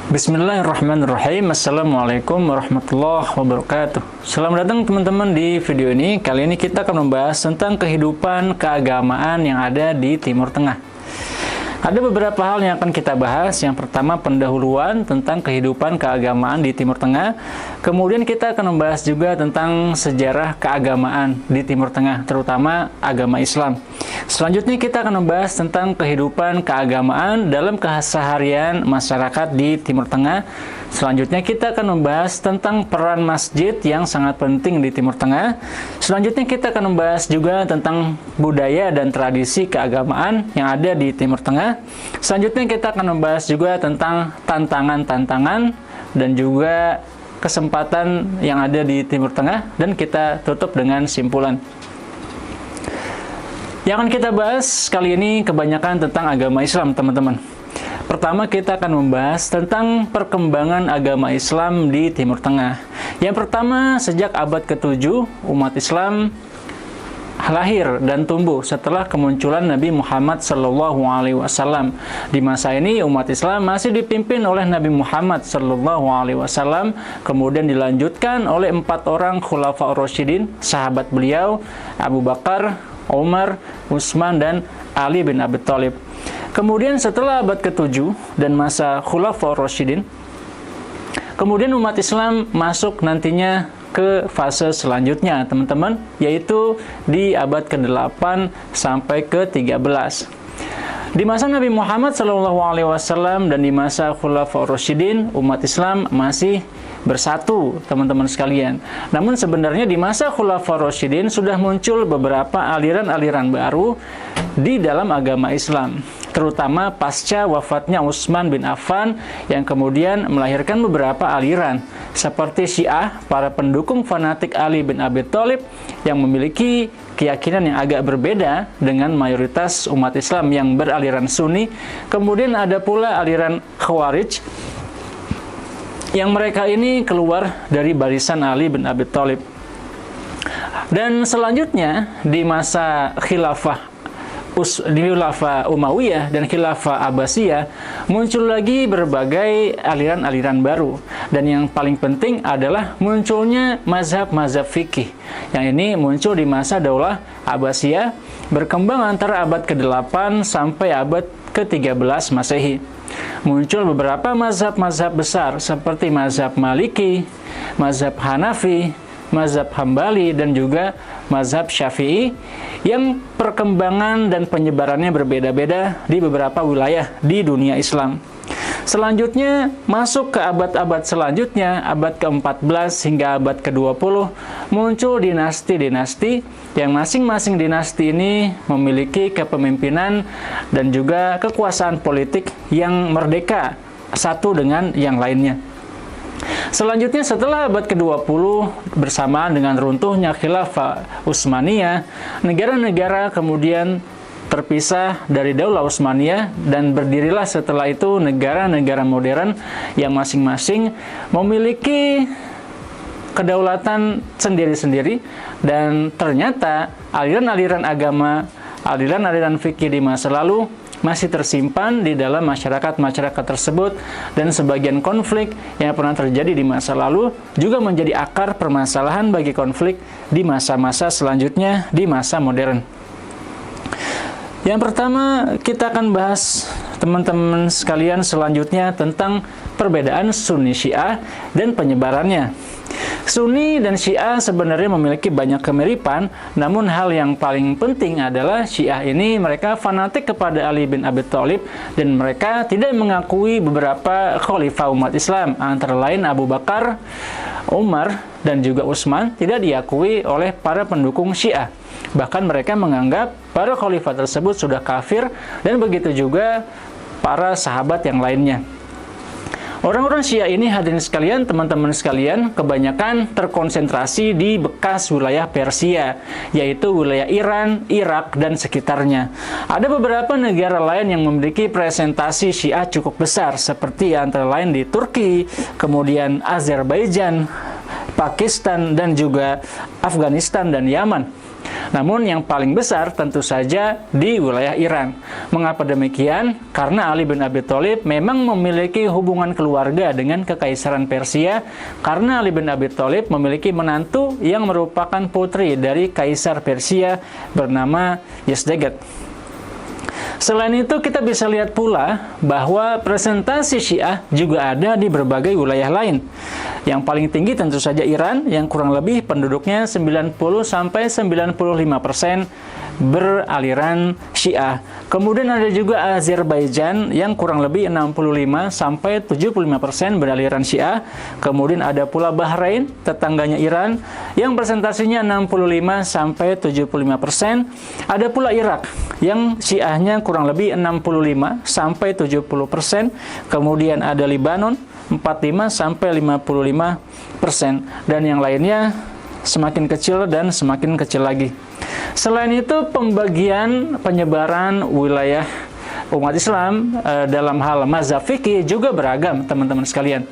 Bismillahirrahmanirrahim. Assalamualaikum warahmatullahi wabarakatuh. Selamat datang teman-teman di video ini. Kali ini kita akan membahas tentang kehidupan keagamaan yang ada di Timur Tengah. Ada beberapa hal yang akan kita bahas. Yang pertama, pendahuluan tentang kehidupan keagamaan di Timur Tengah. Kemudian kita akan membahas juga tentang sejarah keagamaan di Timur Tengah, terutama agama Islam. Selanjutnya kita akan membahas tentang kehidupan keagamaan dalam keseharian masyarakat di Timur Tengah. Selanjutnya kita akan membahas tentang peran masjid yang sangat penting di Timur Tengah. Selanjutnya kita akan membahas juga tentang budaya dan tradisi keagamaan yang ada di Timur Tengah. Selanjutnya kita akan membahas juga tentang tantangan-tantangan dan juga kesempatan yang ada di Timur Tengah, dan kita tutup dengan simpulan. Yang akan kita bahas kali ini kebanyakan tentang agama Islam, teman-teman. Pertama, kita akan membahas tentang perkembangan agama Islam di Timur Tengah. Yang pertama, sejak abad ke-7, umat Islam lahir dan tumbuh setelah kemunculan Nabi Muhammad SAW. Di masa ini, umat Islam masih dipimpin oleh Nabi Muhammad SAW, kemudian dilanjutkan oleh 4 orang Khulafaur Rasyidin, sahabat beliau, Abu Bakar, Umar, Utsman, dan Ali bin Abi Thalib. Kemudian setelah abad ke-7 dan masa Khulafaur Rasyidin, kemudian umat Islam masuk nantinya ke fase selanjutnya, teman-teman, yaitu di abad ke-8 sampai ke-13. Di masa Nabi Muhammad SAW dan di masa Khulafaur Rasyidin, umat Islam masih bersatu, teman-teman sekalian. Namun sebenarnya di masa Khulafaur Rasyidin sudah muncul beberapa aliran-aliran baru di dalam agama Islam, terutama pasca wafatnya Utsman bin Affan yang kemudian melahirkan beberapa aliran seperti Syiah, para pendukung fanatik Ali bin Abi Thalib yang memiliki keyakinan yang agak berbeda dengan mayoritas umat Islam yang beraliran Sunni. Kemudian ada pula aliran Khawarij yang mereka ini keluar dari barisan Ali bin Abi Thalib. Dan selanjutnya di masa khilafah Umayyah dan khilafah Abbasiyah muncul lagi berbagai aliran-aliran baru, dan yang paling penting adalah munculnya mazhab-mazhab fikih yang ini muncul di masa Daulah Abbasiyah, berkembang antara abad ke-8 sampai abad ke-13 Masehi. Muncul beberapa mazhab-mazhab besar seperti mazhab Maliki, mazhab Hanafi, mazhab Hambali, dan juga mazhab Syafi'i yang perkembangan dan penyebarannya berbeda-beda di beberapa wilayah di dunia Islam. Selanjutnya, masuk ke abad-abad selanjutnya, abad ke-14 hingga abad ke-20, muncul dinasti-dinasti yang masing-masing dinasti ini memiliki kepemimpinan dan juga kekuasaan politik yang merdeka satu dengan yang lainnya. Selanjutnya, setelah abad ke-20 bersamaan dengan runtuhnya Khilafah Utsmaniyah, negara-negara kemudian terpisah dari Daulah Utsmaniyah dan berdirilah setelah itu negara-negara modern yang masing-masing memiliki kedaulatan sendiri-sendiri, dan ternyata aliran-aliran agama, aliran-aliran fikih di masa lalu masih tersimpan di dalam masyarakat-masyarakat tersebut, dan sebagian konflik yang pernah terjadi di masa lalu juga menjadi akar permasalahan bagi konflik di masa-masa selanjutnya di masa modern. Yang pertama, kita akan bahas, teman-teman sekalian, selanjutnya tentang perbedaan Sunni Syiah dan penyebarannya. Sunni dan Syiah sebenarnya memiliki banyak kemiripan, namun hal yang paling penting adalah Syiah ini mereka fanatik kepada Ali bin Abi Thalib, dan mereka tidak mengakui beberapa khalifah umat Islam, antara lain Abu Bakar, Umar, dan juga Utsman tidak diakui oleh para pendukung Syiah. Bahkan mereka menganggap para khalifah tersebut sudah kafir, dan begitu juga para sahabat yang lainnya. Orang-orang Syiah ini, hadirin sekalian, teman-teman sekalian, kebanyakan terkonsentrasi di bekas wilayah Persia, yaitu wilayah Iran, Irak, dan sekitarnya. Ada beberapa negara lain yang memiliki presentasi Syiah cukup besar, seperti antara lain di Turki, kemudian Azerbaijan, Pakistan, dan juga Afghanistan dan Yaman. Namun yang paling besar tentu saja di wilayah Iran. Mengapa demikian? Karena Ali bin Abi Thalib memang memiliki hubungan keluarga dengan Kekaisaran Persia, karena Ali bin Abi Thalib memiliki menantu yang merupakan putri dari Kaisar Persia bernama Yazdagat. Selain itu, kita bisa lihat pula bahwa presentasi Syiah juga ada di berbagai wilayah lain. Yang paling tinggi tentu saja Iran, yang kurang lebih penduduknya 90-95% beraliran Syiah. Kemudian ada juga Azerbaijan yang kurang lebih 65-75% beraliran Syiah. Kemudian ada pula Bahrain, tetangganya Iran, yang presentasinya 65-75%. Ada pula Irak yang Syiahnya kurang lebih 65-70%. Kemudian ada Libanon 45-55%, dan yang lainnya semakin kecil dan semakin kecil lagi. Selain itu, penyebaran wilayah umat Islam dalam hal mazhab fikih juga beragam, teman-teman sekalian.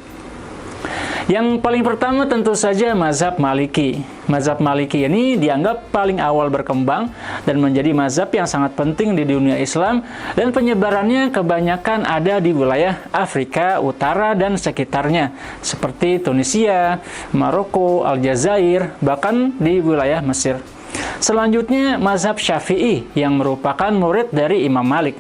Yang paling pertama tentu saja mazhab Maliki. Mazhab Maliki ini dianggap paling awal berkembang dan menjadi mazhab yang sangat penting di dunia Islam, dan penyebarannya kebanyakan ada di wilayah Afrika Utara dan sekitarnya, seperti Tunisia, Maroko, Aljazair, bahkan di wilayah Mesir. Selanjutnya mazhab Syafi'i yang merupakan murid dari Imam Malik.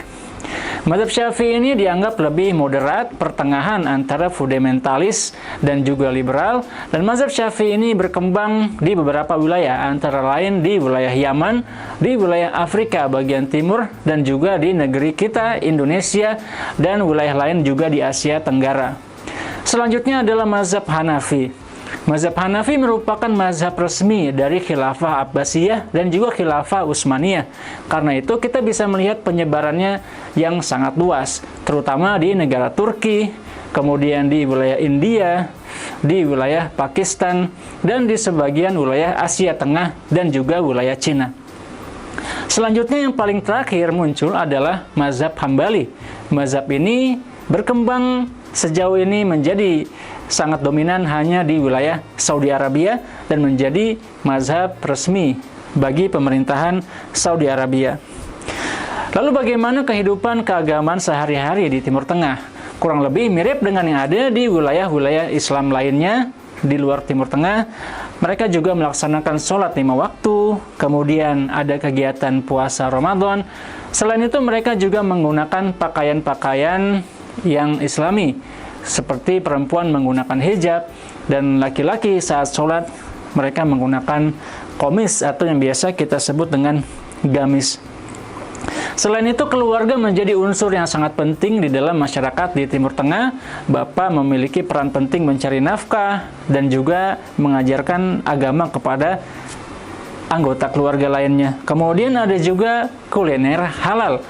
Mazhab Syafi'i ini dianggap lebih moderat, pertengahan antara fundamentalis dan juga liberal, dan mazhab Syafi'i ini berkembang di beberapa wilayah, antara lain di wilayah Yaman, di wilayah Afrika bagian timur, dan juga di negeri kita, Indonesia, dan wilayah lain juga di Asia Tenggara. Selanjutnya adalah mazhab Hanafi. Mazhab Hanafi merupakan mazhab resmi dari Khilafah Abbasiyah dan juga Khilafah Utsmaniyah. Karena itu kita bisa melihat penyebarannya yang sangat luas, terutama di negara Turki, kemudian di wilayah India, di wilayah Pakistan, dan di sebagian wilayah Asia Tengah dan juga wilayah Cina. Selanjutnya yang paling terakhir muncul adalah mazhab Hambali. Mazhab ini berkembang sejauh ini menjadi sangat dominan hanya di wilayah Saudi Arabia dan menjadi mazhab resmi bagi pemerintahan Saudi Arabia. Lalu bagaimana kehidupan keagamaan sehari-hari di Timur Tengah? Kurang lebih mirip dengan yang ada di wilayah-wilayah Islam lainnya di luar Timur Tengah. Mereka juga melaksanakan sholat 5 waktu, kemudian ada kegiatan puasa Ramadan. Selain itu mereka juga menggunakan pakaian-pakaian yang Islami, seperti perempuan menggunakan hijab, dan laki-laki saat sholat mereka menggunakan komis atau yang biasa kita sebut dengan gamis. Selain itu, keluarga menjadi unsur yang sangat penting di dalam masyarakat di Timur Tengah. Bapak memiliki peran penting mencari nafkah dan juga mengajarkan agama kepada anggota keluarga lainnya. Kemudian ada juga kuliner halal.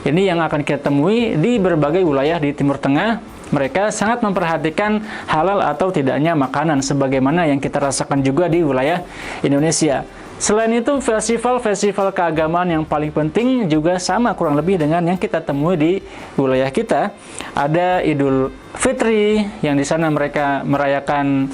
Ini yang akan kita temui di berbagai wilayah di Timur Tengah. Mereka sangat memperhatikan halal atau tidaknya makanan, sebagaimana yang kita rasakan juga di wilayah Indonesia. Selain itu, festival-festival keagamaan yang paling penting juga sama kurang lebih dengan yang kita temui di wilayah kita. Ada Idul Fitri, yang di sana mereka merayakan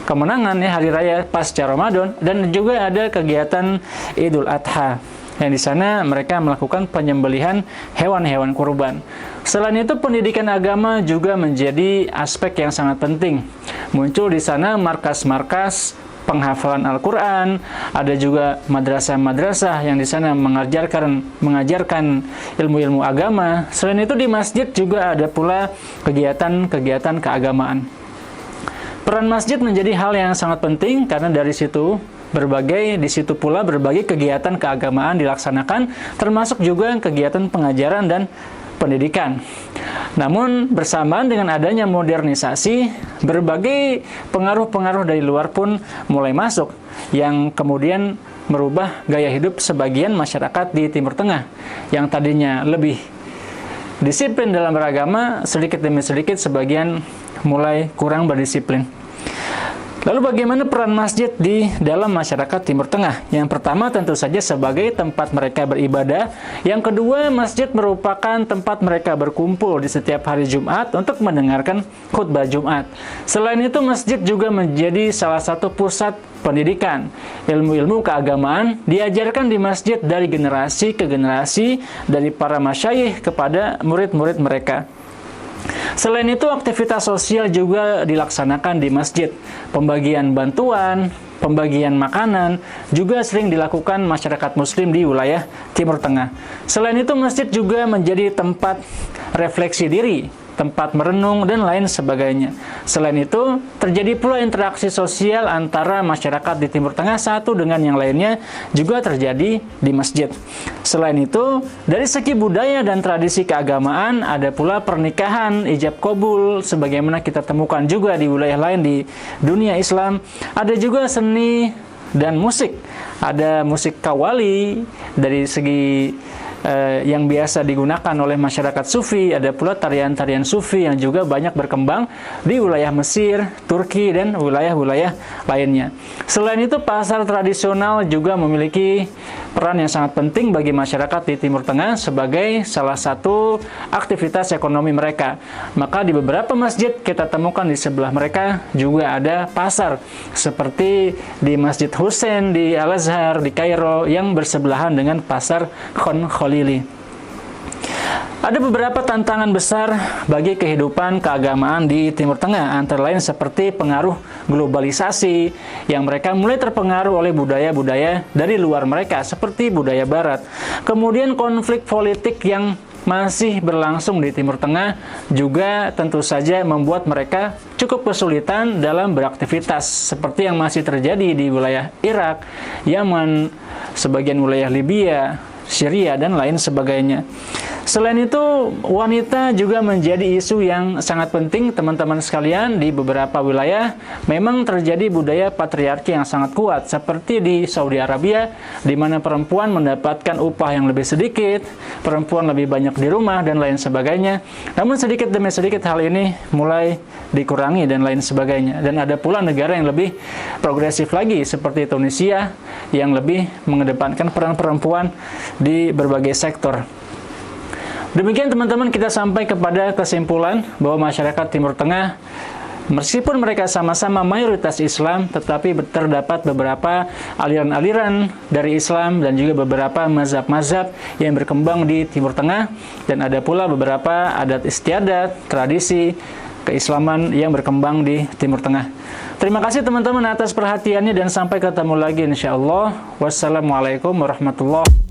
kemenangan ya, hari raya pasca Ramadan, dan juga ada kegiatan Idul Adha, yang di sana mereka melakukan penyembelihan hewan-hewan kurban. Selain itu, pendidikan agama juga menjadi aspek yang sangat penting. Muncul di sana markas-markas penghafalan Al-Quran, ada juga madrasah-madrasah yang di sana mengajarkan ilmu-ilmu agama. Selain itu, di masjid juga ada pula kegiatan-kegiatan keagamaan. Peran masjid menjadi hal yang sangat penting karena di situ pula berbagai kegiatan keagamaan dilaksanakan, termasuk juga kegiatan pengajaran dan pendidikan. Namun bersamaan dengan adanya modernisasi, berbagai pengaruh-pengaruh dari luar pun mulai masuk, yang kemudian merubah gaya hidup sebagian masyarakat di Timur Tengah, yang tadinya lebih disiplin dalam beragama, sedikit demi sedikit sebagian mulai kurang berdisiplin. Lalu bagaimana peran masjid di dalam masyarakat Timur Tengah? Yang pertama tentu saja sebagai tempat mereka beribadah. Yang kedua, masjid merupakan tempat mereka berkumpul di setiap hari Jumat untuk mendengarkan khutbah Jumat. Selain itu, masjid juga menjadi salah satu pusat pendidikan. Ilmu-ilmu keagamaan diajarkan di masjid dari generasi ke generasi, dari para masyayikh kepada murid-murid mereka. Selain itu, aktivitas sosial juga dilaksanakan di masjid. Pembagian bantuan, pembagian makanan juga sering dilakukan masyarakat muslim di wilayah Timur Tengah. Selain itu, masjid juga menjadi tempat refleksi diri, tempat merenung, dan lain sebagainya. Selain itu, terjadi pula interaksi sosial antara masyarakat di Timur Tengah satu dengan yang lainnya juga terjadi di masjid. Selain itu, dari segi budaya dan tradisi keagamaan, ada pula pernikahan, ijab kabul, sebagaimana kita temukan juga di wilayah lain di dunia Islam. Ada juga seni dan musik. Ada musik kawali dari segi yang biasa digunakan oleh masyarakat Sufi. Ada pula tarian-tarian Sufi yang juga banyak berkembang di wilayah Mesir, Turki, dan wilayah-wilayah lainnya. Selain itu, pasar tradisional juga memiliki peran yang sangat penting bagi masyarakat di Timur Tengah sebagai salah satu aktivitas ekonomi mereka. Maka di beberapa masjid kita temukan di sebelah mereka juga ada pasar, seperti di Masjid Hussein di Al-Azhar di Kairo yang bersebelahan dengan pasar Khan Khalili. Ada beberapa tantangan besar bagi kehidupan keagamaan di Timur Tengah, antara lain seperti pengaruh globalisasi yang mereka mulai terpengaruh oleh budaya-budaya dari luar mereka seperti budaya Barat. Kemudian konflik politik yang masih berlangsung di Timur Tengah juga tentu saja membuat mereka cukup kesulitan dalam beraktivitas, seperti yang masih terjadi di wilayah Irak, Yaman, sebagian wilayah Libya, Syria, dan lain sebagainya. Selain itu, wanita juga menjadi isu yang sangat penting, teman-teman sekalian. Di beberapa wilayah memang terjadi budaya patriarki yang sangat kuat, seperti di Saudi Arabia, di mana perempuan mendapatkan upah yang lebih sedikit, perempuan lebih banyak di rumah, dan lain sebagainya. Namun sedikit demi sedikit hal ini mulai dikurangi dan lain sebagainya. Dan ada pula negara yang lebih progresif lagi, seperti Tunisia, yang lebih mengedepankan peran perempuan di berbagai sektor. Demikian teman-teman, kita sampai kepada kesimpulan bahwa masyarakat Timur Tengah, meskipun mereka sama-sama mayoritas Islam, tetapi terdapat beberapa aliran-aliran dari Islam dan juga beberapa mazhab-mazhab yang berkembang di Timur Tengah, dan ada pula beberapa adat istiadat, tradisi keislaman yang berkembang di Timur Tengah. Terima kasih teman-teman atas perhatiannya, dan sampai ketemu lagi insyaallah. Wassalamualaikum warahmatullahi wabarakatuh.